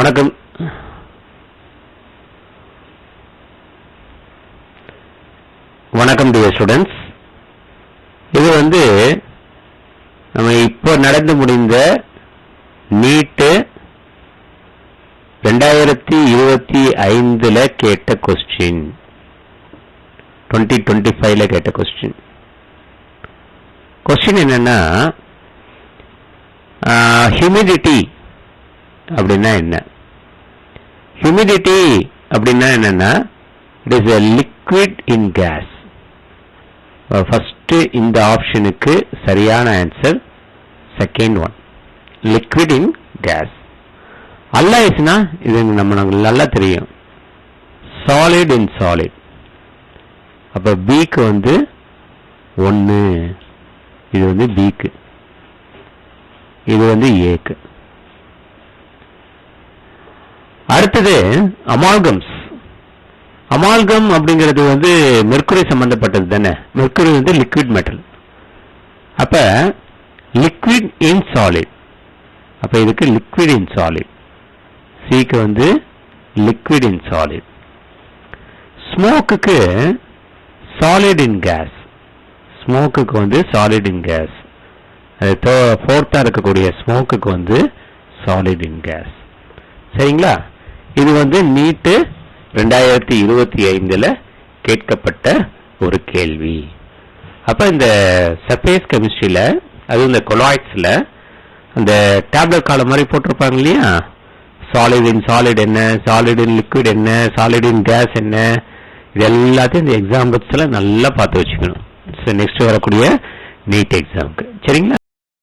வணக்கம். வணக்கம் dear students. இது நம்ம இப்போ நடந்து முடிந்த நீட்டு 2025 கேட்ட கொஸ்டின், 2025 கேட்ட கொஸ்டின் என்னன்னா, ஹியூமிடிட்டி அப்படின்னா என்ன? ஹியூமிடிட்டி அப்படின்னா என்னன்னா, it is a liquid in gas. First இந்த ஆப்ஷனுக்கு சரியான answer second one, liquid in gas. அல்லாய்ஸ்னா இது நமக்கு நல்லா தெரியும், solid in solid. அப்ப பிக்கு 1, இது பிக்கு, இது ஏக்கு. அடுத்தது அமால்கம்ஸ். அமால்கம் அப்படிங்கிறது மெர்க்குரி சம்பந்தப்பட்டது தானே. Mercury liquid metal. அப்ப லிக்விட் இன் சாலிட், அப்ப இதுக்கு லிக்விட் இன் சாலிட். சிக்கு லிக்விட் இன் சாலிட். ஸ்மோக்குக்கு சாலிட் இன் கேஸ். ஸ்மோக்குக்கு சாலிட் இன் கேஸ். ஃபோர்த்தா இருக்கக்கூடிய ஸ்மோக்குக்கு சாலிட் இன் கேஸ். சரிங்களா? இது நீட்டு 2025 கேட்கப்பட்ட ஒரு கேள்வி. அப்ப இந்த சர்ஃபேஸ் கெமிஸ்ட்ரியில, அது இந்த கொலாய்ட்ஸ்ல அந்த டேப்லெட் காலம் மாதிரி போட்டிருப்பாங்க இல்லையா, சாலிட் இன் சாலிட் என்ன, சாலிட் இன் லிக்விட் என்ன, சாலிட் இன் கேஸ் என்ன, இது எல்லாத்தையும் இந்த எக்ஸாம் புக்ஸ்ல நல்லா பார்த்து வச்சுக்கணும். நெக்ஸ்ட் வரக்கூடிய நீட் எக்ஸாமுக்கு. சரிங்களா?